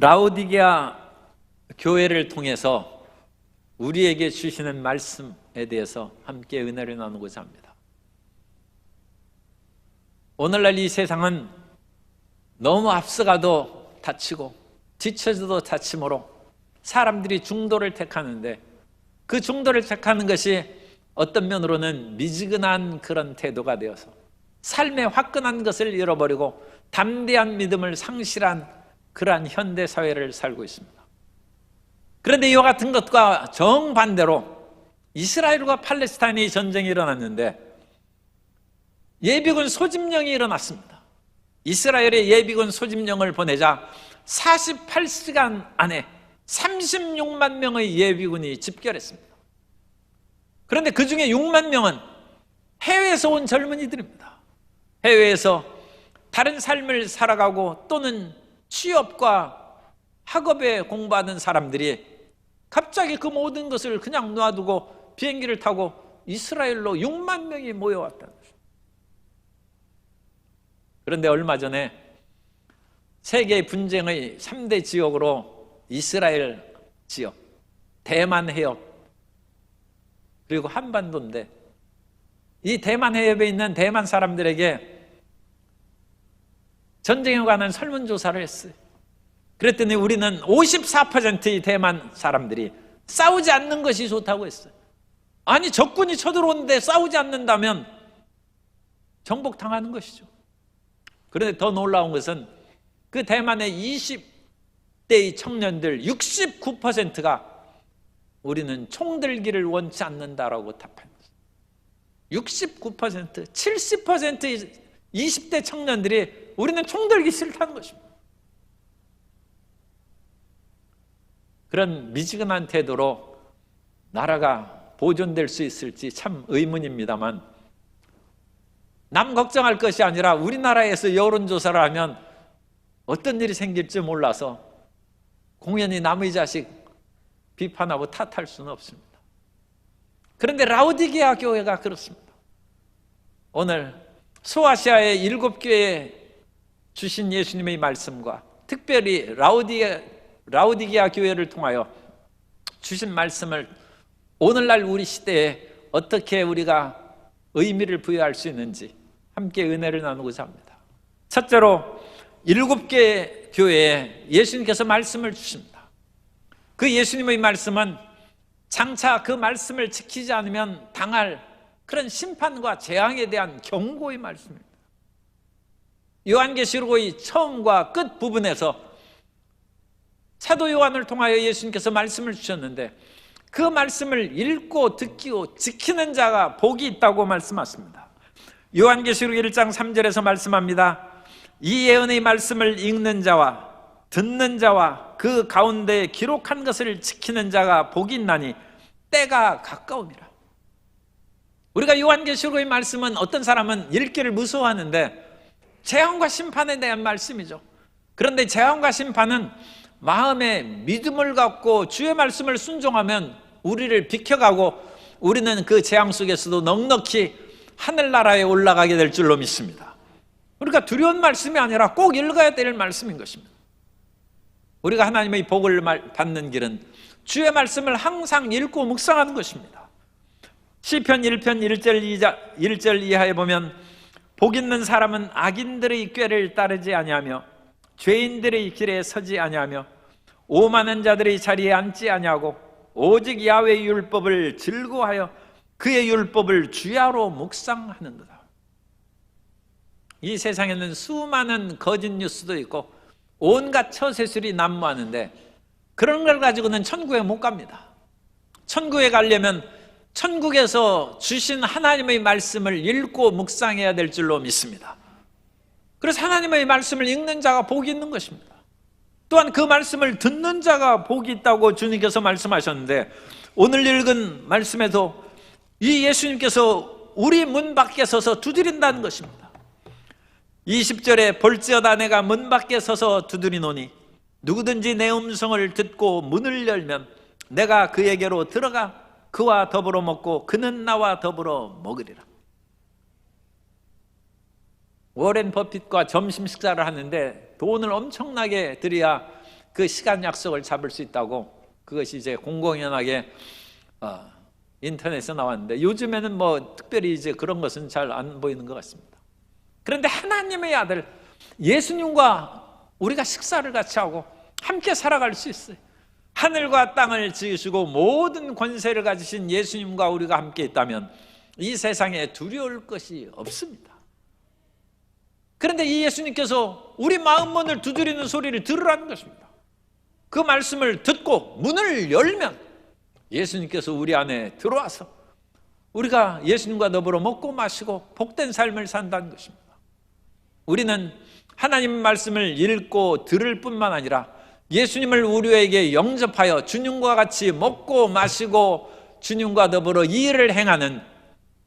라오디게아 교회를 통해서 우리에게 주시는 말씀에 대해서 함께 은혜를 나누고자 합니다. 오늘날 이 세상은 너무 앞서가도 다치고 뒤처져도 다침으로 사람들이 중도를 택하는데, 그 중도를 택하는 것이 어떤 면으로는 미지근한 그런 태도가 되어서 삶의 화끈한 것을 잃어버리고 담대한 믿음을 상실한 그러한 현대 사회를 살고 있습니다. 그런데 이와 같은 것과 정반대로 이스라엘과 팔레스타인의 전쟁이 일어났는데 예비군 소집령이 일어났습니다. 이스라엘의 예비군 소집령을 보내자 48시간 안에 36만 명의 예비군이 집결했습니다. 그런데 그 중에 6만 명은 해외에서 온 젊은이들입니다. 해외에서 다른 삶을 살아가고 또는 취업과 학업에 공부하는 사람들이 갑자기 그 모든 것을 그냥 놔두고 비행기를 타고 이스라엘로 6만 명이 모여왔다는 것입니다. 그런데 얼마 전에 세계 분쟁의 3대 지역으로 이스라엘 지역, 대만 해협, 그리고 한반도인데, 이 대만 해협에 있는 대만 사람들에게 전쟁에 관한 설문조사를 했어요. 그랬더니 우리는 54%의 대만 사람들이 싸우지 않는 것이 좋다고 했어요. 아니, 적군이 쳐들어오는데 싸우지 않는다면 정복당하는 것이죠. 그런데 더 놀라운 것은 그 대만의 20대의 청년들 69%가 우리는 총 들기를 원치 않는다라고 답합니다. 69%, 70%의 20대 청년들이 우리는 총 들기 싫다는 것입니다. 그런 미지근한 태도로 나라가 보존될 수 있을지 참 의문입니다만, 남 걱정할 것이 아니라 우리나라에서 여론조사를 하면 어떤 일이 생길지 몰라서 공연히 남의 자식 비판하고 탓할 수는 없습니다. 그런데 라오디게아 교회가 그렇습니다. 오늘 소아시아의 7교회에 주신 예수님의 말씀과 특별히 라오디게아 교회를 통하여 주신 말씀을 오늘날 우리 시대에 어떻게 우리가 의미를 부여할 수 있는지 함께 은혜를 나누고자 합니다. 첫째로 7개 교회에 예수님께서 말씀을 주십니다. 그 예수님의 말씀은 장차 그 말씀을 지키지 않으면 당할 그런 심판과 재앙에 대한 경고의 말씀입니다. 요한계시록의 처음과 끝 부분에서 사도 요한을 통하여 예수님께서 말씀을 주셨는데, 그 말씀을 읽고 듣고 지키는 자가 복이 있다고 말씀하십니다. 요한계시록 1장 3절에서 말씀합니다. 이 예언의 말씀을 읽는 자와 듣는 자와 그 가운데 기록한 것을 지키는 자가 복이 있나니 때가 가까움이라. 우리가 요한계시록의 말씀은 어떤 사람은 읽기를 무서워하는데 재앙과 심판에 대한 말씀이죠. 그런데 재앙과 심판은 마음에 믿음을 갖고 주의 말씀을 순종하면 우리를 비켜가고 우리는 그 재앙 속에서도 넉넉히 하늘나라에 올라가게 될 줄로 믿습니다. 그러니까 두려운 말씀이 아니라 꼭 읽어야 될 말씀인 것입니다. 우리가 하나님의 복을 받는 길은 주의 말씀을 항상 읽고 묵상하는 것입니다. 시편 1편 1절 이하에 보면 복 있는 사람은 악인들의 꾀를 따르지 아니하며 죄인들의 길에 서지 아니하며 오만한 자들의 자리에 앉지 아니하고 오직 야훼의 율법을 즐거워하여 그의 율법을 주야로 묵상하는도다. 이 세상에는 수많은 거짓 뉴스도 있고 온갖 처세술이 난무하는데 그런 걸 가지고는 천국에 못 갑니다. 천국에 가려면 천국에서 주신 하나님의 말씀을 읽고 묵상해야 될 줄로 믿습니다. 그래서 하나님의 말씀을 읽는 자가 복이 있는 것입니다. 또한 그 말씀을 듣는 자가 복이 있다고 주님께서 말씀하셨는데, 오늘 읽은 말씀에도 이 예수님께서 우리 문 밖에 서서 두드린다는 것입니다. 20절에 볼지어다 내가 문 밖에 서서 두드리노니 누구든지 내 음성을 듣고 문을 열면 내가 그에게로 들어가 그와 더불어 먹고 그는 나와 더불어 먹으리라. 워렌 버핏과 점심 식사를 하는데 돈을 엄청나게 들여야 그 시간 약속을 잡을 수 있다고, 그것이 이제 공공연하게 인터넷에 나왔는데, 요즘에는 뭐 특별히 이제 그런 것은 잘 안 보이는 것 같습니다. 그런데 하나님의 아들 예수님과 우리가 식사를 같이 하고 함께 살아갈 수 있어요. 하늘과 땅을 지으시고 모든 권세를 가지신 예수님과 우리가 함께 있다면 이 세상에 두려울 것이 없습니다. 그런데 이 예수님께서 우리 마음문을 두드리는 소리를 들으라는 것입니다. 그 말씀을 듣고 문을 열면 예수님께서 우리 안에 들어와서 우리가 예수님과 더불어 먹고 마시고 복된 삶을 산다는 것입니다. 우리는 하나님 말씀을 읽고 들을 뿐만 아니라 예수님을 우리에게 영접하여 주님과 같이 먹고 마시고 주님과 더불어 이 일을 행하는,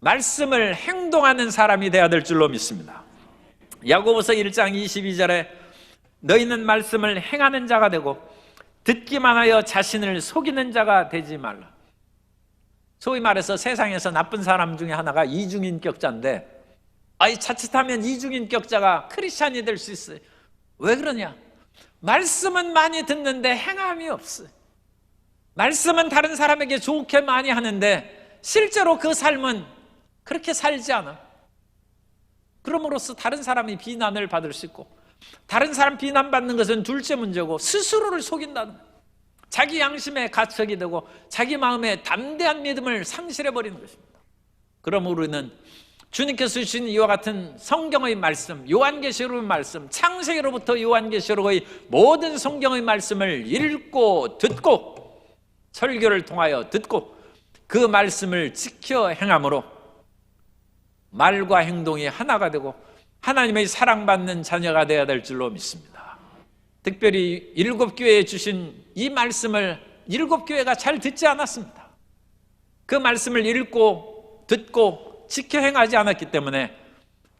말씀을 행동하는 사람이 되어야 될 줄로 믿습니다. 야고보서 1장 22절에 너희는 말씀을 행하는 자가 되고 듣기만 하여 자신을 속이는 자가 되지 말라. 소위 말해서 세상에서 나쁜 사람 중에 하나가 이중인격자인데, 자칫하면 이중인격자가 크리스찬이 될 수 있어요. 왜 그러냐? 말씀은 많이 듣는데 행함이 없어요. 말씀은 다른 사람에게 좋게 많이 하는데 실제로 그 삶은 그렇게 살지 않아. 그럼으로써 다른 사람이 비난을 받을 수 있고, 다른 사람 비난받는 것은 둘째 문제고, 스스로를 속인다는 거예요. 자기 양심에 가책이 되고 자기 마음에 담대한 믿음을 상실해버리는 것입니다. 그러므로 우리는 주님께서 주신 이와 같은 성경의 말씀, 요한계시록의 말씀, 창세기로부터 요한계시록의 모든 성경의 말씀을 읽고 듣고 설교를 통하여 듣고 그 말씀을 지켜 행함으로 말과 행동이 하나가 되고 하나님의 사랑받는 자녀가 되어야 될 줄로 믿습니다. 특별히 7교회에 주신 이 말씀을 7교회가 잘 듣지 않았습니다. 그 말씀을 읽고 듣고 지켜 행하지 않았기 때문에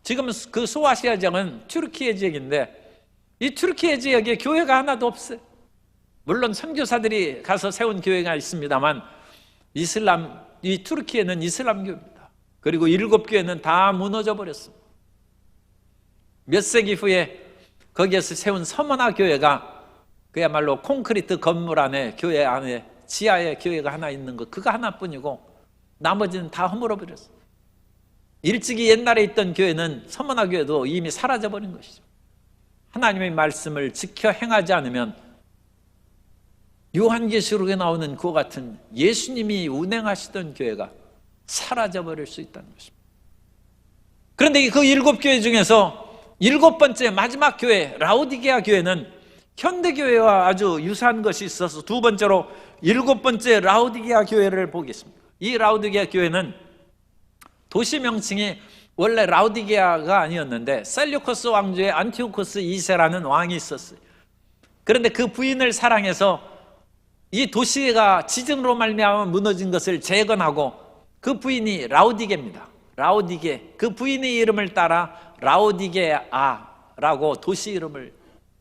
지금 그 소아시아 지역은 튀르키예 지역인데 이 튀르키예 지역에 교회가 하나도 없어요. 물론 선교사들이 가서 세운 교회가 있습니다만 이 튀르키예는 이슬람교입니다. 그리고 7교회는 다 무너져 버렸습니다. 몇 세기 후에 거기에서 세운 서머나 교회가 그야말로 콘크리트 건물 안에, 교회 안에 지하에 교회가 하나 있는 것, 그거 하나뿐이고 나머지는 다 허물어 버렸어요. 일찍이 옛날에 있던 교회는, 서머나 교회도 이미 사라져 버린 것이죠. 하나님의 말씀을 지켜 행하지 않으면 요한계시록에 나오는 그와 같은 예수님이 운행하시던 교회가 사라져 버릴 수 있다는 것입니다. 그런데 그 7교회 중에서 7번째 마지막 교회 라오디게아 교회는 현대교회와 아주 유사한 것이 있어서 두 번째로 7번째 라오디게아 교회를 보겠습니다. 이 라오디게아 교회는 도시 명칭이 원래 라오디게아가 아니었는데 셀류커스 왕조의 안티오코스 2세라는 왕이 있었어요. 그런데 그 부인을 사랑해서 이 도시가 지진으로 말미암아 무너진 것을 재건하고, 그 부인이 라오디게입니다. 라오디게, 그 부인의 이름을 따라 라오디게아라고 도시 이름을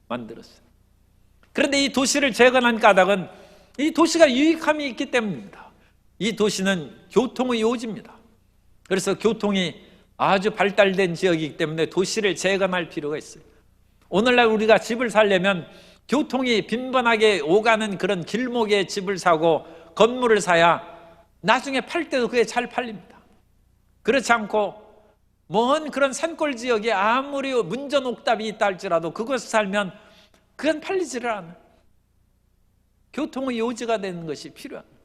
만들었어요. 그런데 이 도시를 재건한 까닭은 이 도시가 유익함이 있기 때문입니다. 이 도시는 교통의 요지입니다. 그래서 교통이 아주 발달된 지역이기 때문에 도시를 재건할 필요가 있어요. 오늘날 우리가 집을 살려면 교통이 빈번하게 오가는 그런 길목에 집을 사고 건물을 사야 나중에 팔 때도 그게 잘 팔립니다. 그렇지 않고 먼 그런 산골 지역에 아무리 문전옥답이 있다 할지라도 그것을 살면 그건 팔리지를 않아요. 교통의 요지가 되는 것이 필요합니다.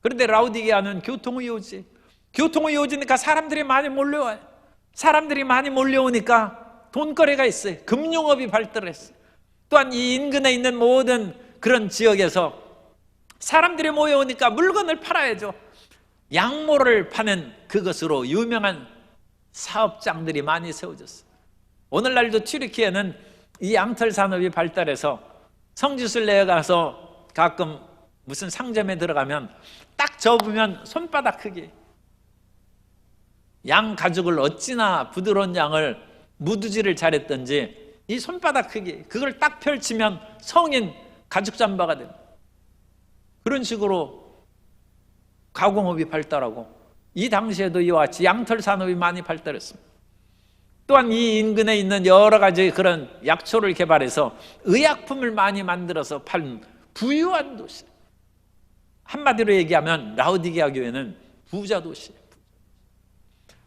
그런데 라오디게아는 교통의 요지, 교통의 요지니까 사람들이 많이 몰려와요. 사람들이 많이 몰려오니까 돈거래가 있어요. 금융업이 발달했어요. 또한 이 인근에 있는 모든 그런 지역에서 사람들이 모여오니까 물건을 팔아야죠. 양모를 파는 그것으로 유명한 사업장들이 많이 세워졌어요. 오늘날도 튀르키예는 이 양털 산업이 발달해서 성지순 내려가서 가끔 무슨 상점에 들어가면 딱 접으면 손바닥 크기, 양 가죽을 어찌나 부드러운 양을 무두질을 잘했던지 이 손바닥 크기, 그걸 딱 펼치면 성인 가죽 잠바가 됩니다. 그런 식으로 가공업이 발달하고 이 당시에도 이와 같이 양털 산업이 많이 발달했습니다. 또한 이 인근에 있는 여러 가지 그런 약초를 개발해서 의약품을 많이 만들어서 파는 부유한 도시. 한마디로 얘기하면 라오디게아 교회는 부자 도시예요.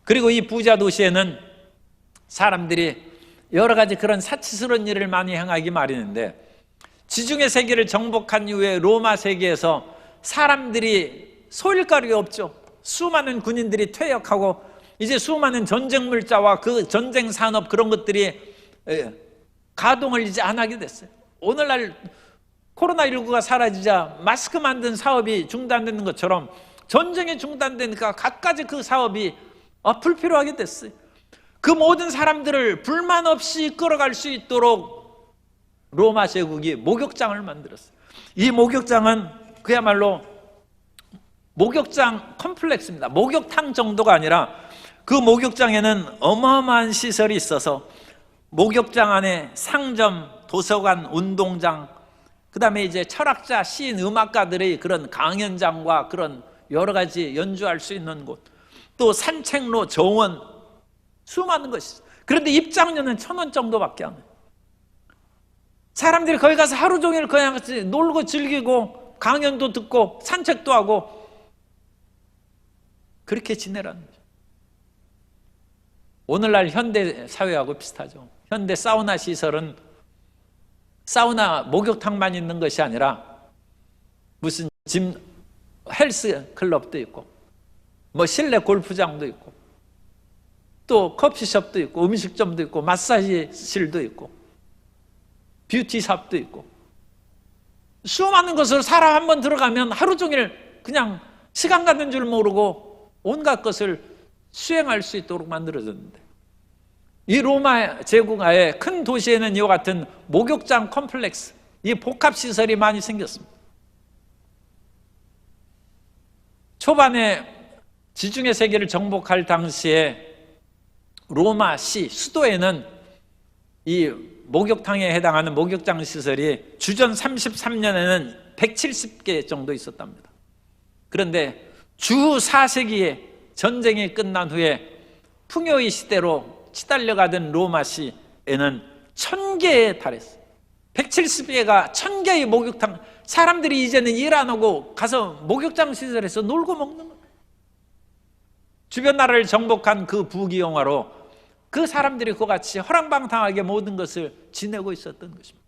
그리고 이 부자 도시에는 사람들이 여러 가지 그런 사치스러운 일을 많이 행하기 마련인데, 지중해 세계를 정복한 이후에 로마 세계에서 사람들이 소일거리가 없죠. 수많은 군인들이 퇴역하고 이제 수많은 전쟁 물자와 그 전쟁 산업 그런 것들이 가동을 이제 안 하게 됐어요. 오늘날 코로나19가 사라지자 마스크 만든 사업이 중단되는 것처럼 전쟁이 중단되니까 갖가지 그 사업이 불필요하게 됐어요. 그 모든 사람들을 불만 없이 끌어갈 수 있도록 로마 제국이 목욕장을 만들었어요. 이 목욕장은 그야말로 목욕장 컴플렉스입니다. 목욕탕 정도가 아니라 그 목욕장에는 어마어마한 시설이 있어서 목욕장 안에 상점, 도서관, 운동장, 그 다음에 이제 철학자, 시인, 음악가들의 그런 강연장과 그런 여러 가지 연주할 수 있는 곳, 또 산책로, 정원, 수많은 것이 있어요. 그런데 입장료는 1,000원 정도밖에 안 해요. 사람들이 거기 가서 하루 종일 그냥 놀고 즐기고 강연도 듣고 산책도 하고 그렇게 지내라는 거죠. 오늘날 현대 사회하고 비슷하죠. 현대 사우나 시설은 사우나 목욕탕만 있는 것이 아니라 무슨 짐 헬스 클럽도 있고 뭐 실내 골프장도 있고 또 커피숍도 있고 음식점도 있고 마사지실도 있고 뷰티샵도 있고 수많은 것을 사람 한번 들어가면 하루 종일 그냥 시간 가는 줄 모르고 온갖 것을 수행할 수 있도록 만들어졌는데, 이 로마 제국하에 큰 도시에는 이와 같은 목욕장 컴플렉스, 이 복합시설이 많이 생겼습니다. 초반에 지중해 세계를 정복할 당시에 로마시 수도에는 이 목욕탕에 해당하는 목욕장 시설이 주전 33년에는 170개 정도 있었답니다. 그런데 주 4세기에 전쟁이 끝난 후에 풍요의 시대로 치달려가던 로마시에는 1,000개에 달했어요. 170개가 1,000개의 목욕탕, 사람들이 이제는 일 안 하고 가서 목욕장 시설에서 놀고 먹는 거예요. 주변 나라를 정복한 그 부귀영화로 그 사람들이 그같이 허랑방탕하게 모든 것을 지내고 있었던 것입니다.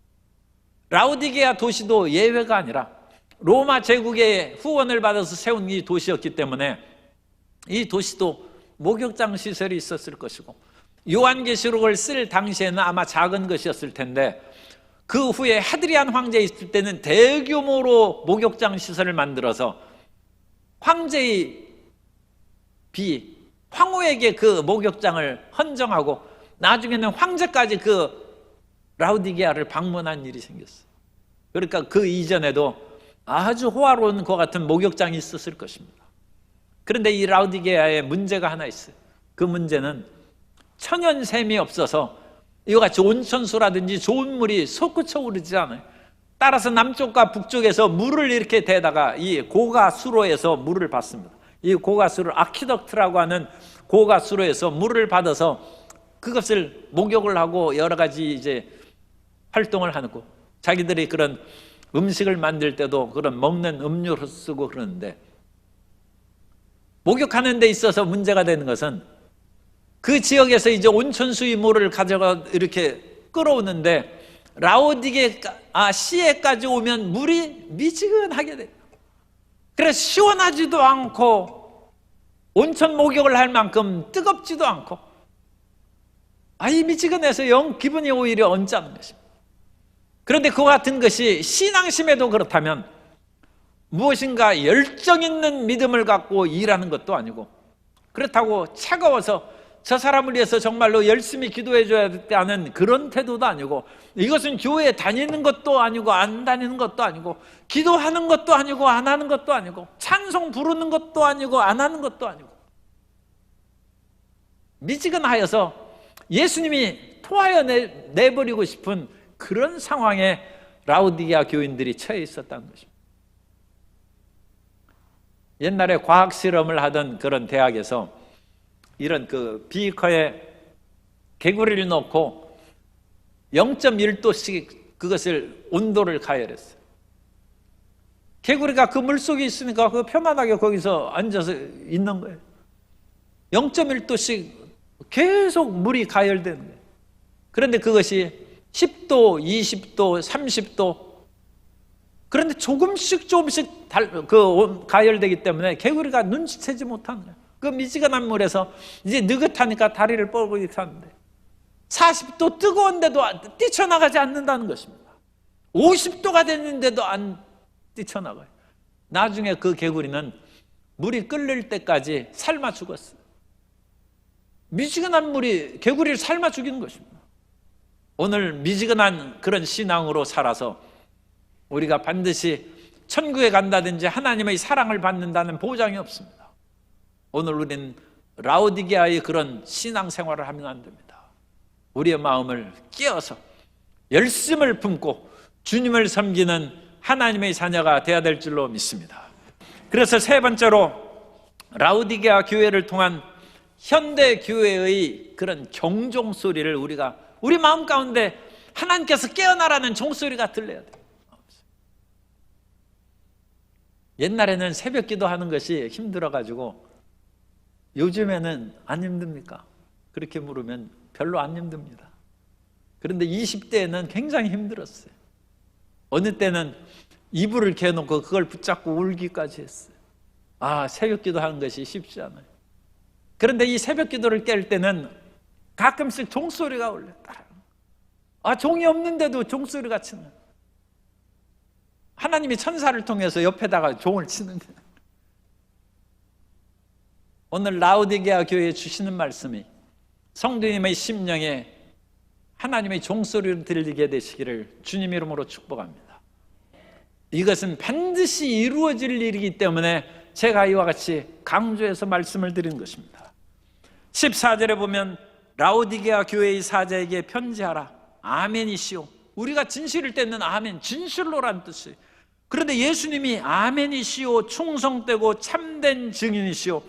라오디게아 도시도 예외가 아니라 로마 제국의 후원을 받아서 세운 이 도시였기 때문에 이 도시도 목욕장 시설이 있었을 것이고, 요한계시록을 쓸 당시에는 아마 작은 것이었을 텐데 그 후에 하드리안 황제 있을 때는 대규모로 목욕장 시설을 만들어서 황제의 황후에게 그 목욕장을 헌정하고 나중에는 황제까지 그 라오디게아를 방문한 일이 생겼어요. 그러니까 그 이전에도 아주 호화로운 것 같은 목욕장이 있었을 것입니다. 그런데 이 라오디게아에 문제가 하나 있어요. 그 문제는 천연샘이 없어서 이와 같이 온천수라든지 좋은 물이 솟구쳐 오르지 않아요. 따라서 남쪽과 북쪽에서 물을 이렇게 대다가 이 고가수로에서 물을 받습니다. 이 고가수로 아퀴덕트라고 하는 고가수로에서 물을 받아서 그것을 목욕을 하고 여러 가지 이제 활동을 하는 거. 자기들이 그런 음식을 만들 때도 그런 먹는 음료로 쓰고 그러는데, 목욕하는 데 있어서 문제가 되는 것은 그 지역에서 이제 온천수의 물을 가져가 이렇게 끌어오는데 라오디게아 시에까지 오면 물이 미지근하게 돼요. 그래서 시원하지도 않고 온천 목욕을 할 만큼 뜨겁지도 않고 이 미지근해서 영 기분이 오히려 언짢은 것입니다. 그런데 그와 같은 것이 신앙심에도 그렇다면 무엇인가 열정 있는 믿음을 갖고 일하는 것도 아니고, 그렇다고 차가워서 저 사람을 위해서 정말로 열심히 기도해 줘야 하는 그런 태도도 아니고, 이것은 교회에 다니는 것도 아니고 안 다니는 것도 아니고 기도하는 것도 아니고 안 하는 것도 아니고 찬송 부르는 것도 아니고 안 하는 것도 아니고 미지근하여서 예수님이 토하여 내버리고 싶은 그런 상황에 라오디게아 교인들이 처해 있었다는 것입니다. 옛날에 과학 실험을 하던 그런 대학에서 이런 그 비커에 개구리를 넣고 0.1도씩 그것을 온도를 가열했어요. 개구리가 그 물속에 있으니까 그 편안하게 거기서 앉아서 있는 거예요. 0.1도씩 계속 물이 가열되는 거예요. 그런데 그것이 10도, 20도, 30도, 그런데 조금씩 가열되기 때문에 개구리가 눈치채지 못하는 거예요. 그 미지근한 물에서 이제 느긋하니까 다리를 뻗고 이렇게 하는데 40도 뜨거운데도 뛰쳐나가지 않는다는 것입니다. 50도가 됐는데도 안 뛰쳐나가요. 나중에 그 개구리는 물이 끓을 때까지 삶아 죽었어요. 미지근한 물이 개구리를 삶아 죽이는 것입니다. 오늘 미지근한 그런 신앙으로 살아서 우리가 반드시 천국에 간다든지 하나님의 사랑을 받는다는 보장이 없습니다. 오늘 우리는 라오디게아의 그런 신앙생활을 하면 안 됩니다. 우리의 마음을 깨어서 열심을 품고 주님을 섬기는 하나님의 자녀가 되어야 될 줄로 믿습니다. 그래서 세 번째로 라오디게아 교회를 통한 현대 교회의 그런 경종 소리를 우리가 우리 마음 가운데 하나님께서 깨어나라는 종소리가 들려야 돼요. 옛날에는 새벽 기도하는 것이 힘들어가지고 요즘에는 안 힘듭니까? 그렇게 물으면 별로 안 힘듭니다. 그런데 20대에는 굉장히 힘들었어요. 어느 때는 이불을 개놓고 그걸 붙잡고 울기까지 했어요. 새벽 기도하는 것이 쉽지 않아요. 그런데 이 새벽 기도를 깰 때는 가끔씩 종소리가 울렸다. 종이 없는데도 종소리가 치는. 하나님이 천사를 통해서 옆에다가 종을 치는 거예요. 오늘 라오디게아 교회에 주시는 말씀이 성도님의 심령에 하나님의 종소리를 들리게 되시기를 주님 이름으로 축복합니다. 이것은 반드시 이루어질 일이기 때문에 제가 이와 같이 강조해서 말씀을 드린 것입니다. 14절에 보면 라오디게아 교회의 사자에게 편지하라. 아멘이시오. 우리가 진실을 떼는 아멘, 진실로란 뜻이에요. 그런데 예수님이 아멘이시오, 충성되고 참된 증인이시오,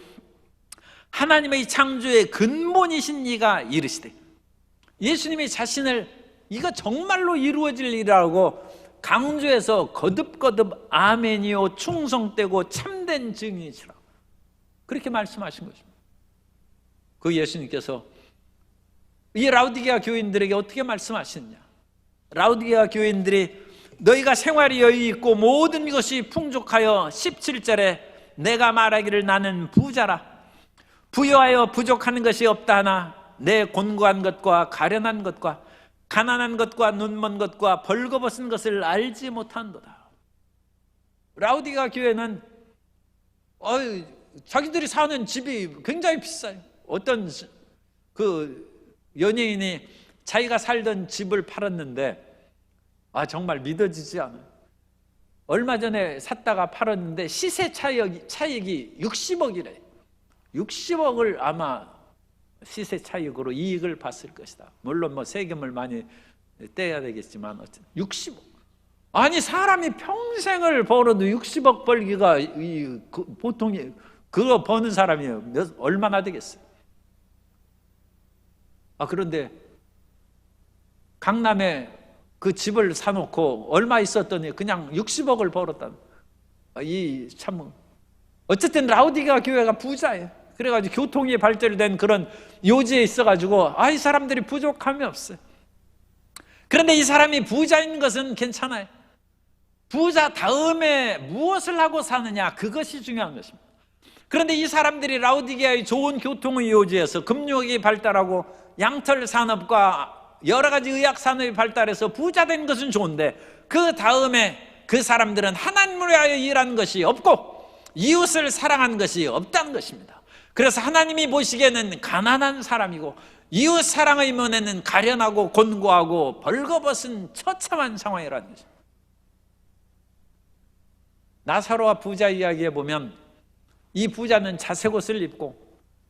하나님의 창조의 근본이신 이가 이르시되, 예수님이 자신을 이거 정말로 이루어질 일이라고 강조해서 거듭거듭 아멘이요 충성되고 참된 증인이시라 그렇게 말씀하신 것입니다. 그 예수님께서 이 라오디게아 교인들에게 어떻게 말씀하셨냐? 라오디게아 교인들이 너희가 생활이 여유 있고 모든 것이 풍족하여 17절에 내가 말하기를 나는 부자라, 부유하여 부족하는 것이 없다 하나 내 곤고한 것과 가련한 것과 가난한 것과 눈먼 것과 벌거벗은 것을 알지 못한도다. 라오디게아 교회는 자기들이 사는 집이 굉장히 비싸요. 어떤 그 연예인이 자기가 살던 집을 팔았는데 정말 믿어지지 않아요. 얼마 전에 샀다가 팔았는데 시세 차익이 60억이래. 60억을 아마 시세 차익으로 이익을 봤을 것이다. 물론 세금을 많이 떼야 되겠지만 어쨌든 60억. 아니 사람이 평생을 벌어도 60억 벌기가 보통이 그거 버는 사람이 얼마나 되겠어요? 그런데 강남에 그 집을 사놓고 얼마 있었더니 그냥 60억을 벌었다. 참 어쨌든 라오디게아 교회가 부자예요. 그래가지고 교통이 발달된 그런 요지에 있어가지고 이 사람들이 부족함이 없어요. 그런데 이 사람이 부자인 것은 괜찮아요. 부자 다음에 무엇을 하고 사느냐, 그것이 중요한 것입니다. 그런데 이 사람들이 라오디게아의 좋은 교통의 요지에서 금융이 발달하고 양털 산업과 여러 가지 의학 산업이 발달해서 부자된 것은 좋은데 그 다음에 그 사람들은 하나님을 위하여 일하는 것이 없고 이웃을 사랑하는 것이 없다는 것입니다. 그래서 하나님이 보시기에는 가난한 사람이고 이웃 사랑의 면에는 가련하고 곤고하고 벌거벗은 처참한 상황이라는 것입니다. 나사로와 부자 이야기에 보면 이 부자는 자색 옷을 입고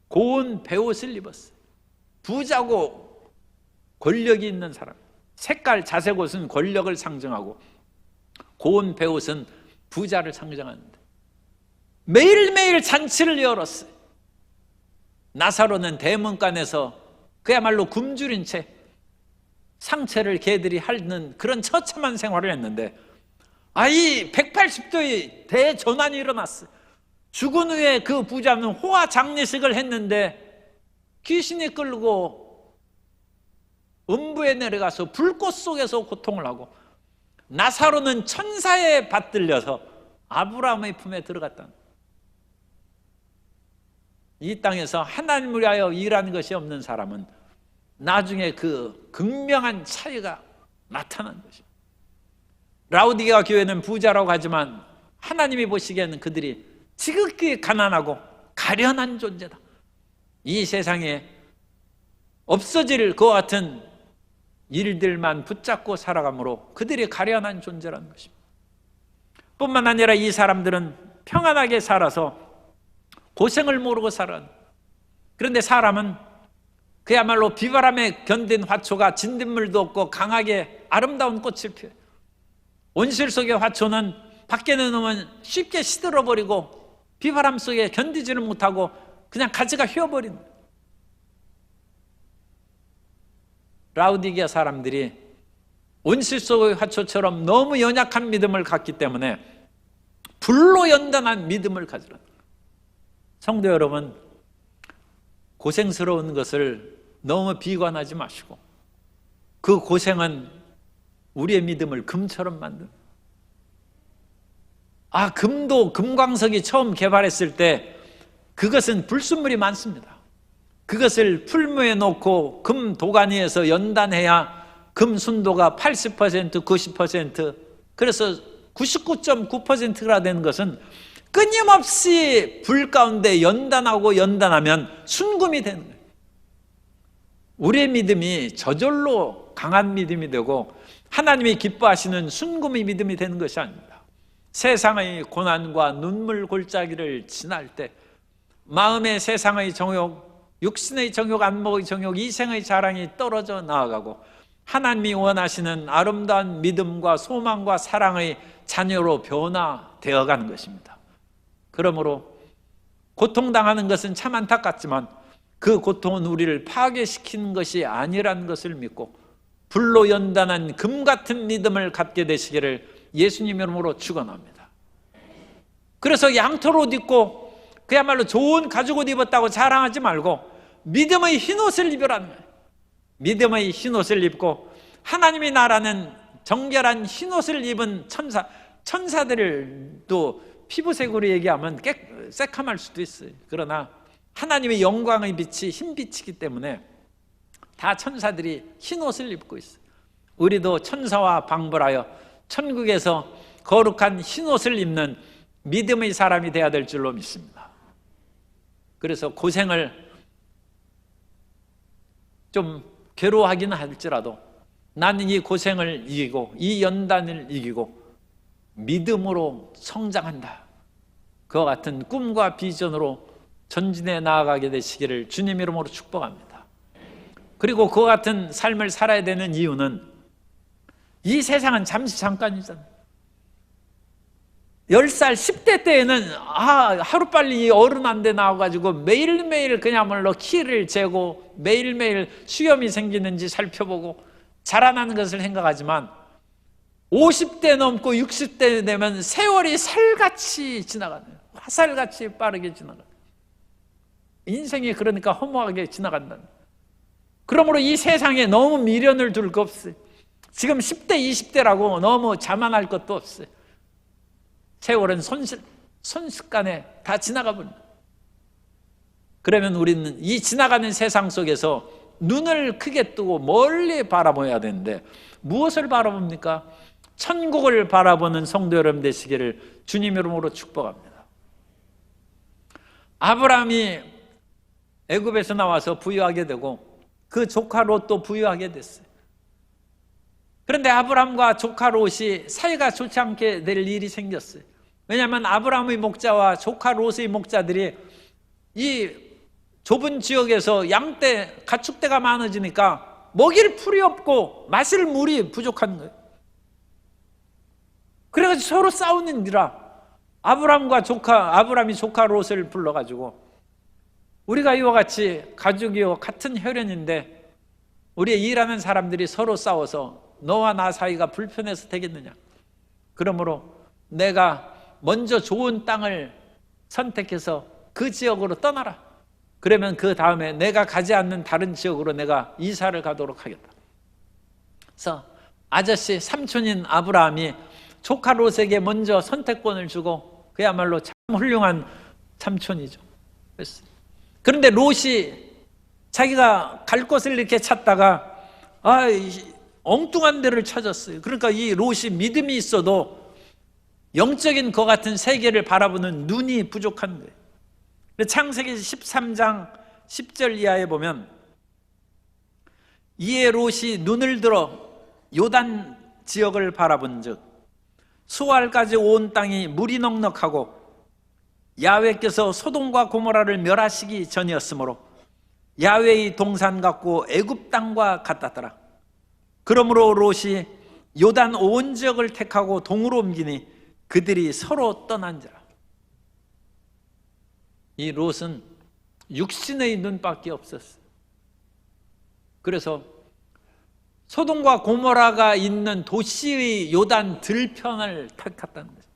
고운 베옷을 입었어요. 부자고 권력이 있는 사람. 색깔 자색 옷은 권력을 상징하고 고운 베옷은 부자를 상징하는데 매일매일 잔치를 열었어요. 나사로는 대문간에서 그야말로 굶주린 채 상체를 개들이 핥는 그런 처참한 생활을 했는데, 이 180도의 대전환이 일어났어요. 죽은 후에 그 부자는 호화 장례식을 했는데 귀신이 끌고 음부에 내려가서 불꽃 속에서 고통을 하고, 나사로는 천사에 받들려서 아브라함의 품에 들어갔다. 이 땅에서 하나님을 위하여 일하는 것이 없는 사람은 나중에 그 극명한 차이가 나타난 것입니다. 라우디게아 교회는 부자라고 하지만 하나님이 보시기에는 그들이 지극히 가난하고 가련한 존재다. 이 세상에 없어질 것 같은 일들만 붙잡고 살아가므로 그들이 가련한 존재라는 것입니다. 뿐만 아니라 이 사람들은 평안하게 살아서 고생을 모르고 살아. 그런데 사람은 그야말로 비바람에 견딘 화초가 진딧물도 없고 강하게 아름다운 꽃을 피워요. 온실 속의 화초는 밖에 내놓으면 쉽게 시들어버리고 비바람 속에 견디지를 못하고 그냥 가지가 휘어버리는 거예요. 라우디게아 사람들이 온실 속의 화초처럼 너무 연약한 믿음을 갖기 때문에 불로 연단한 믿음을 가지라. 성도 여러분, 고생스러운 것을 너무 비관하지 마시고 그 고생은 우리의 믿음을 금처럼 만든. 금도 금광석이 처음 개발했을 때 그것은 불순물이 많습니다. 그것을 풀무에 놓고 금 도가니에서 연단해야 금 순도가 80%, 90%, 그래서 99.9%가 되는 것은 끊임없이 불 가운데 연단하고 연단하면 순금이 되는 거예요. 우리의 믿음이 저절로 강한 믿음이 되고 하나님이 기뻐하시는 순금의 믿음이 되는 것이 아닙니다. 세상의 고난과 눈물 골짜기를 지날 때 마음의 세상의 정욕, 육신의 정욕, 안목의 정욕, 이생의 자랑이 떨어져 나아가고 하나님이 원하시는 아름다운 믿음과 소망과 사랑의 자녀로 변화되어가는 것입니다. 그러므로 고통당하는 것은 참 안타깝지만 그 고통은 우리를 파괴시키는 것이 아니라는 것을 믿고 불로 연단한 금 같은 믿음을 갖게 되시기를 예수님 이름으로 축원합니다. 그래서 양털 옷 입고 그야말로 좋은 가죽 옷 입었다고 자랑하지 말고 믿음의 흰옷을 입으라는 거예요. 믿음의 흰옷을 입고 하나님의 나라는 정결한 흰옷을 입은 천사들도 피부색으로 얘기하면 새카말 수도 있어요. 그러나 하나님의 영광의 빛이 흰빛이기 때문에 다 천사들이 흰옷을 입고 있어요. 우리도 천사와 방불하여 천국에서 거룩한 흰옷을 입는 믿음의 사람이 되어야 될 줄로 믿습니다. 그래서 고생을 좀 괴로워하기는 할지라도 나는 이 고생을 이기고 이 연단을 이기고 믿음으로 성장한다. 그와 같은 꿈과 비전으로 전진해 나아가게 되시기를 주님 이름으로 축복합니다. 그리고 그와 같은 삶을 살아야 되는 이유는 이 세상은 잠시 잠깐이잖아요. 10살, 10대 때에는 하루빨리 어른한테 나와가지고 매일매일 그야말로 키를 재고 매일매일 수염이 생기는지 살펴보고 자라나는 것을 생각하지만 50대 넘고 60대 되면 세월이 살같이 지나가네요. 화살같이 빠르게 지나가요. 인생이 그러니까 허무하게 지나간다. 그러므로 이 세상에 너무 미련을 둘 거 없어요. 지금 10대, 20대라고 너무 자만할 것도 없어요. 세월은 순식간에 다 지나가 버립니다. 그러면 우리는 이 지나가는 세상 속에서 눈을 크게 뜨고 멀리 바라봐야 되는데 무엇을 바라봅니까? 천국을 바라보는 성도 여러분 되시기를 주님 이름으로 축복합니다. 아브라함이 애굽에서 나와서 부유하게 되고 그 조카 롯도 부유하게 됐어요. 그런데 아브라함과 조카 롯이 사이가 좋지 않게 될 일이 생겼어요. 왜냐하면 아브라함의 목자와 조카 롯의 목자들이 이 좁은 지역에서 양떼, 가축대가 많아지니까 먹일 풀이 없고 마실 물이 부족한 거예요. 그래가지고 서로 싸우는지라 아브라함이 조카 롯을 불러가지고 우리가 이와 같이 가족이요 같은 혈연인데 우리 일하는 사람들이 서로 싸워서 너와 나 사이가 불편해서 되겠느냐? 그러므로 내가 먼저 좋은 땅을 선택해서 그 지역으로 떠나라. 그러면 그 다음에 내가 가지 않는 다른 지역으로 내가 이사를 가도록 하겠다. 그래서 아저씨 삼촌인 아브라함이 조카 롯에게 먼저 선택권을 주고 그야말로 참 훌륭한 삼촌이죠. 그런데 롯이 자기가 갈 곳을 이렇게 찾다가 엉뚱한 데를 찾았어요. 그러니까 이 롯이 믿음이 있어도 영적인 것 같은 세계를 바라보는 눈이 부족한 거예요. 창세기 13장 10절 이하에 보면 이에 롯이 눈을 들어 요단 지역을 바라본즉 수알까지 온 땅이 물이 넉넉하고 야훼께서 소돔과 고모라를 멸하시기 전이었으므로 야훼의 동산 같고 애굽 땅과 같았더라. 그러므로 롯이 요단 온 지역을 택하고 동으로 옮기니 그들이 서로 떠난지라. 이 롯은 육신의 눈밖에 없었어요. 그래서 소돔과 고모라가 있는 도시의 요단 들편을 택했다는 거죠.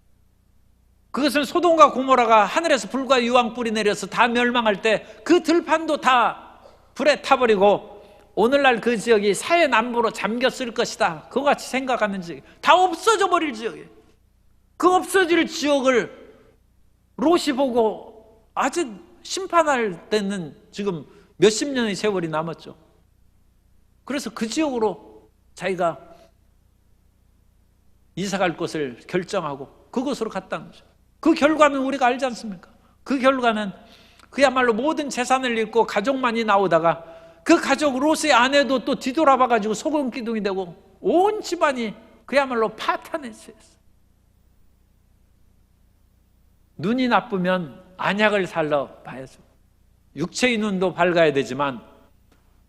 그것은 소돔과 고모라가 하늘에서 불과 유황불이 내려서 다 멸망할 때 그 들판도 다 불에 타버리고 오늘날 그 지역이 사해 남부로 잠겼을 것이다. 그거 같이 생각하는 지역이 다 없어져 버릴 지역이에요. 그 없어질 지역을 롯이 보고 아직 심판할 때는 지금 몇십 년의 세월이 남았죠. 그래서 그 지역으로 자기가 이사갈 곳을 결정하고 그곳으로 갔다는 거죠. 그 결과는 우리가 알지 않습니까? 그 결과는 그야말로 모든 재산을 잃고 가족만이 나오다가 그 가족 롯의 아내도 또 뒤돌아봐가지고 소금기둥이 되고 온 집안이 그야말로 파탄에 처했어요. 눈이 나쁘면 안약을 살러 봐야죠. 육체의 눈도 밝아야 되지만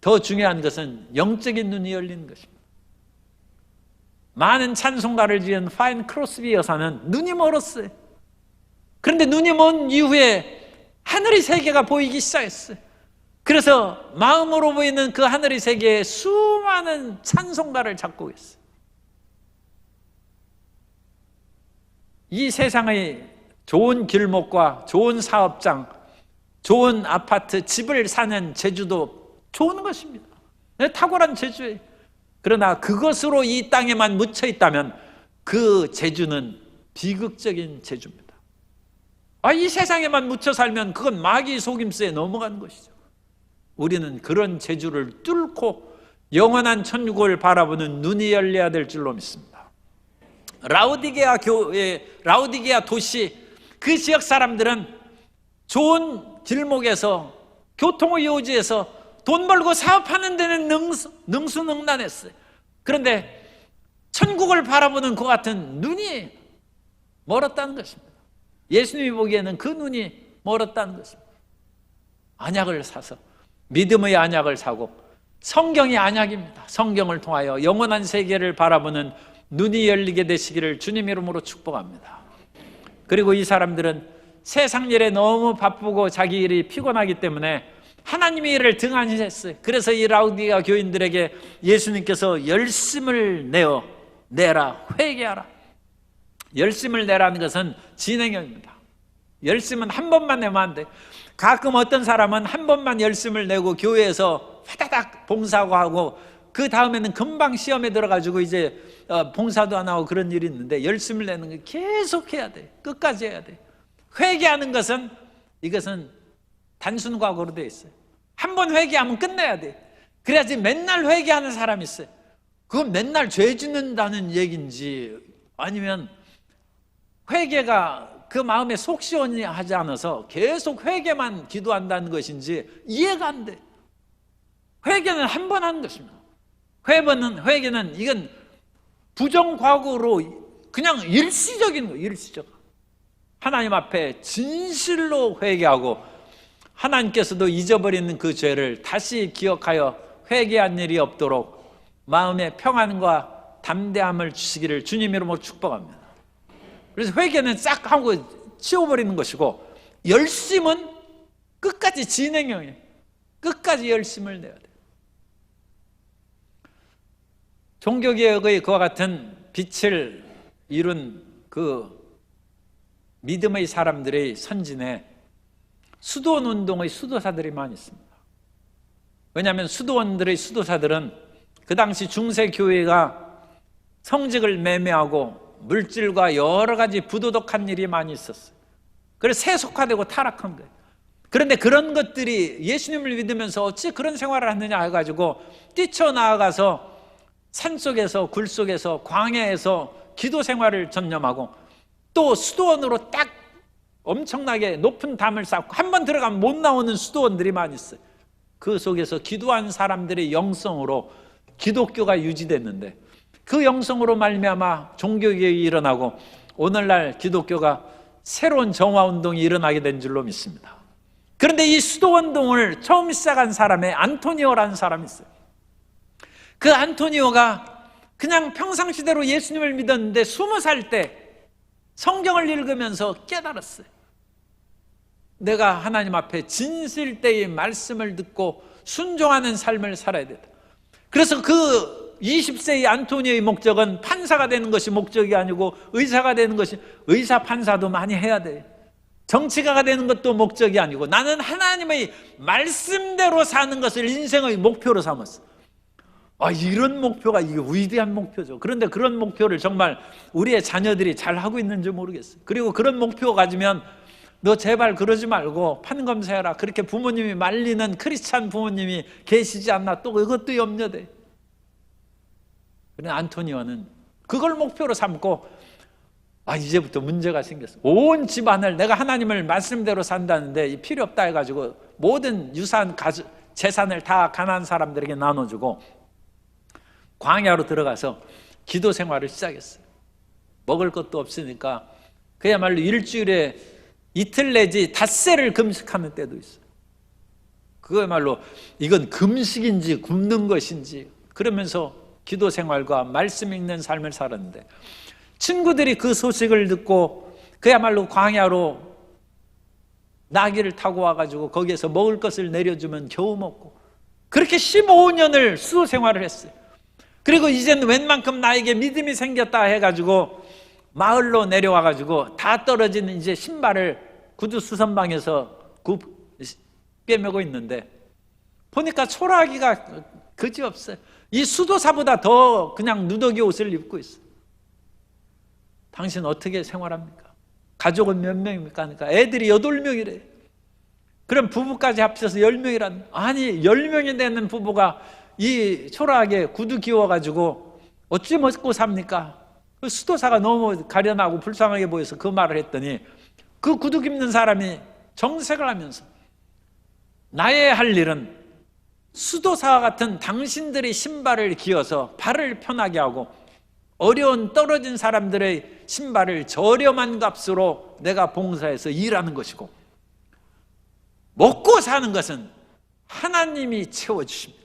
더 중요한 것은 영적인 눈이 열리는 것입니다. 많은 찬송가를 지은 파인 크로스비 여사는 눈이 멀었어요. 그런데 눈이 먼 이후에 하늘의 세계가 보이기 시작했어요. 그래서 마음으로 보이는 그 하늘의 세계에 수많은 찬송가를 작곡했어요. 이 세상의 좋은 길목과 좋은 사업장, 좋은 아파트, 집을 사는 재주도 좋은 것입니다. 탁월한 재주예요. 그러나 그것으로 이 땅에만 묻혀 있다면 그 재주는 비극적인 재주입니다. 이 세상에만 묻혀 살면 그건 마귀 속임수에 넘어가는 것이죠. 우리는 그런 재주를 뚫고 영원한 천국을 바라보는 눈이 열려야 될 줄로 믿습니다. 라우디게아 교회, 라우디게아 도시 그 지역 사람들은 좋은 길목에서 교통의 요지에서 돈 벌고 사업하는 데는 능수능란했어요. 그런데 천국을 바라보는 그 같은 눈이 멀었다는 것입니다. 예수님이 보기에는 그 눈이 멀었다는 것입니다. 안약을 사서 믿음의 안약을 사고 성경이 안약입니다. 성경을 통하여 영원한 세계를 바라보는 눈이 열리게 되시기를 주님 이름으로 축복합니다. 그리고 이 사람들은 세상 일에 너무 바쁘고 자기 일이 피곤하기 때문에 하나님의 일을 등한히 했어요. 그래서 이 라우디게아 교인들에게 예수님께서 열심을 내라, 회개하라. 열심을 내라는 것은 진행형입니다. 열심은 한 번만 내면 안 돼. 가끔 어떤 사람은 한 번만 열심을 내고 교회에서 화다닥 봉사하고 하고 그 다음에는 금방 시험에 들어가지고 이제 봉사도 안 하고 그런 일이 있는데 열심을 내는 거 계속 해야 돼. 끝까지 해야 돼. 회개하는 것은 이것은 단순 과거로 되어 있어요. 한 번 회개하면 끝내야 돼. 그래야지 맨날 회개하는 사람이 있어요. 그건 맨날 죄 짓는다는 얘기인지 아니면 회개가 그 마음에 속 시원하지 않아서 계속 회개만 기도한다는 것인지 이해가 안 돼. 회개는 한 번 하는 것입니다. 회개는 이건 부정과거로 그냥 일시적인 거예요. 일시적. 하나님 앞에 진실로 회개하고 하나님께서도 잊어버리는 그 죄를 다시 기억하여 회개한 일이 없도록 마음의 평안과 담대함을 주시기를 주님 이름으로 축복합니다. 그래서 회개는 싹 하고 치워버리는 것이고 열심은 끝까지 진행형이에요. 끝까지 열심을 내야 돼요. 종교개혁의 그와 같은 빛을 이룬 그 믿음의 사람들의 선진에 수도원 운동의 수도사들이 많이 있습니다. 왜냐하면 수도원들의 수도사들은 그 당시 중세교회가 성직을 매매하고 물질과 여러 가지 부도덕한 일이 많이 있었어요. 그래서 세속화되고 타락한 거예요. 그런데 그런 것들이 예수님을 믿으면서 어찌 그런 생활을 하느냐 해가지고 뛰쳐나아가서 산속에서 굴속에서 광야에서 기도 생활을 전념하고 또 수도원으로 딱 엄청나게 높은 담을 쌓고 한 번 들어가면 못 나오는 수도원들이 많이 있어요. 그 속에서 기도한 사람들의 영성으로 기독교가 유지됐는데 그 영성으로 말미암아 종교개혁이 일어나고 오늘날 기독교가 새로운 정화운동이 일어나게 된 줄로 믿습니다. 그런데 이 수도운동을 처음 시작한 사람의 안토니오라는 사람이 있어요. 그 안토니오가 그냥 평상시대로 예수님을 믿었는데 20살 때 성경을 읽으면서 깨달았어요. 내가 하나님 앞에 진실되이 말씀을 듣고 순종하는 삶을 살아야 된다. 그래서 그 20세의 안토니오의 목적은 판사가 되는 것이 목적이 아니고 의사가 되는 것이, 의사 판사도 많이 해야 돼. 정치가가 되는 것도 목적이 아니고 나는 하나님의 말씀대로 사는 것을 인생의 목표로 삼았어. 이런 목표가 이게 위대한 목표죠. 그런데 그런 목표를 정말 우리의 자녀들이 잘 하고 있는지 모르겠어요. 그리고 그런 목표 가지면 너 제발 그러지 말고 판검사해라, 그렇게 부모님이 말리는 크리스찬 부모님이 계시지 않나, 또 그것도 염려돼. 그런데 안토니오는 그걸 목표로 삼고 이제부터 문제가 생겼어. 온 집안을 내가 하나님을 말씀대로 산다는데 필요 없다 해가지고 모든 유산, 재산을 다 가난한 사람들에게 나눠주고 광야로 들어가서 기도 생활을 시작했어요. 먹을 것도 없으니까 그야말로 일주일에 이틀 내지 닷새를 금식하는 때도 있어요. 그야말로 이건 금식인지 굶는 것인지 그러면서 기도 생활과 말씀 읽는 삶을 살았는데 친구들이 그 소식을 듣고 그야말로 광야로 나귀를 타고 와가지고 거기에서 먹을 것을 내려주면 겨우 먹고 그렇게 15년을 수도 생활을 했어요. 그리고 이제는 웬만큼 나에게 믿음이 생겼다 해가지고 마을로 내려와가지고 다 떨어진 이제 신발을 구두 수선방에서 빼매고 있는데 보니까 초라하기가 그지없어요. 이 수도사보다 더 그냥 누더기 옷을 입고 있어요. 당신 어떻게 생활합니까? 가족은 몇 명입니까? 그러니까 애들이 8명이래. 그럼 부부까지 합쳐서 10명이란, 아니 10명이 되는 부부가 이 초라하게 구두 끼워가지고 어찌 먹고 삽니까? 그 수도사가 너무 가련하고 불쌍하게 보여서 그 말을 했더니 그 구두 입는 사람이 정색을 하면서 나의 할 일은 수도사와 같은 당신들의 신발을 기어서 발을 편하게 하고 어려운 떨어진 사람들의 신발을 저렴한 값으로 내가 봉사해서 일하는 것이고 먹고 사는 것은 하나님이 채워주십니다.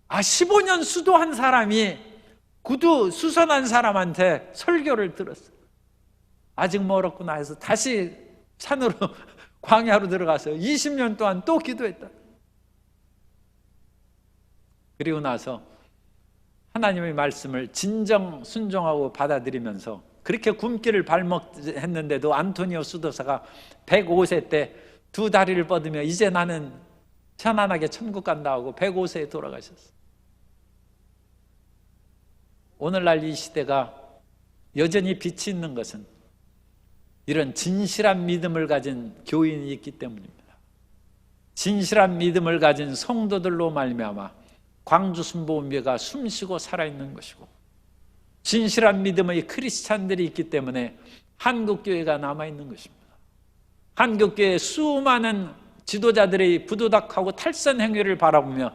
15년 수도한 사람이 구두 수선한 사람한테 설교를 들었어요. 아직 멀었구나 해서 다시 산으로 광야로 들어가서 20년 동안 또 기도했다. 그리고 나서 하나님의 말씀을 진정 순종하고 받아들이면서 그렇게 굶기를 발먹했는데도 안토니오 수도사가 105세 때 2 다리를 뻗으며 이제 나는 편안하게 천국 간다 하고 105세에 돌아가셨어요. 오늘날 이 시대가 여전히 빛이 있는 것은 이런 진실한 믿음을 가진 교인이 있기 때문입니다. 진실한 믿음을 가진 성도들로 말미암아 광주 순복음교회가 숨쉬고 살아있는 것이고 진실한 믿음의 크리스찬들이 있기 때문에 한국교회가 남아있는 것입니다. 한국교회의 수많은 지도자들의 부도덕하고 탈선 행위를 바라보며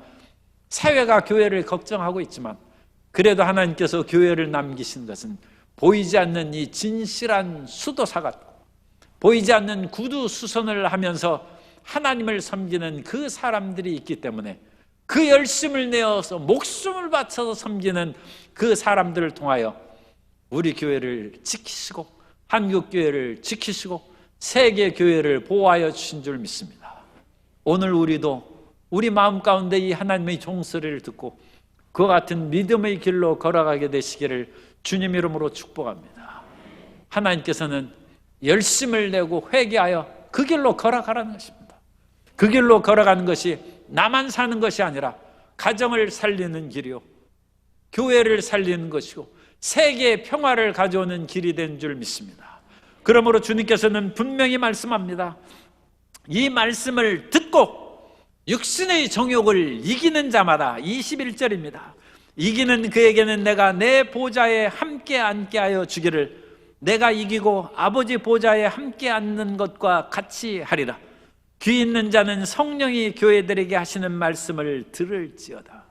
사회가 교회를 걱정하고 있지만 그래도 하나님께서 교회를 남기신 것은 보이지 않는 이 진실한 수도사 같고 보이지 않는 구두 수선을 하면서 하나님을 섬기는 그 사람들이 있기 때문에 그 열심을 내어서 목숨을 바쳐서 섬기는 그 사람들을 통하여 우리 교회를 지키시고 한국교회를 지키시고 세계교회를 보호하여 주신 줄 믿습니다. 오늘 우리도 우리 마음 가운데 이 하나님의 종소리를 듣고 그와 같은 믿음의 길로 걸어가게 되시기를 주님 이름으로 축복합니다. 하나님께서는 열심을 내고 회개하여 그 길로 걸어가라는 것입니다. 그 길로 걸어가는 것이 나만 사는 것이 아니라 가정을 살리는 길이요, 교회를 살리는 것이고 세계의 평화를 가져오는 길이 된 줄 믿습니다. 그러므로 주님께서는 분명히 말씀합니다. 이 말씀을 듣고 육신의 정욕을 이기는 자마다, 21절입니다. 이기는 그에게는 내가 내 보좌에 함께 앉게 하여 주기를, 내가 이기고 아버지 보좌에 함께 앉는 것과 같이 하리라. 귀 있는 자는 성령이 교회들에게 하시는 말씀을 들을지어다.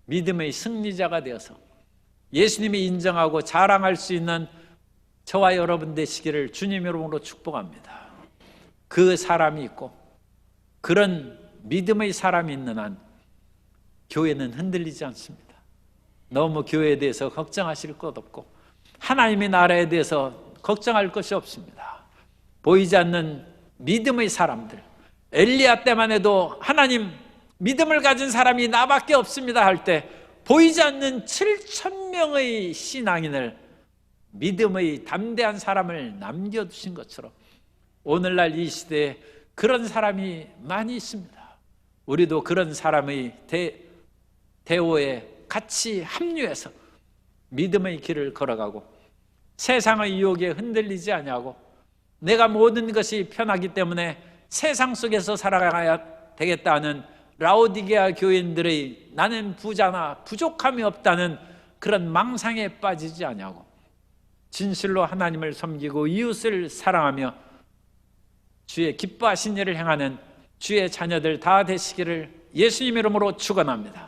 믿음의 승리자가 되어서 예수님이 인정하고 자랑할 수 있는 저와 여러분 되시기를 주님 이름으로 축복합니다. 그 사람이 있고 그런 믿음의 사람이 있는 한 교회는 흔들리지 않습니다. 너무 교회에 대해서 걱정하실 것 없고 하나님의 나라에 대해서 걱정할 것이 없습니다. 보이지 않는 믿음의 사람들, 엘리야 때만 해도 하나님, 믿음을 가진 사람이 나밖에 없습니다 할 때 보이지 않는 7,000명의 신앙인을, 믿음의 담대한 사람을 남겨두신 것처럼 오늘날 이 시대에 그런 사람이 많이 있습니다. 우리도 그런 사람의 대오에 같이 합류해서 믿음의 길을 걸어가고 세상의 유혹에 흔들리지 아니하고 내가 모든 것이 편하기 때문에 세상 속에서 살아가야 되겠다는 라오디게아 교인들의 나는 부자나 부족함이 없다는 그런 망상에 빠지지 아니하고 진실로 하나님을 섬기고 이웃을 사랑하며 주의 기뻐하신 일을 행하는 주의 자녀들 다 되시기를 예수님 이름으로 축원합니다.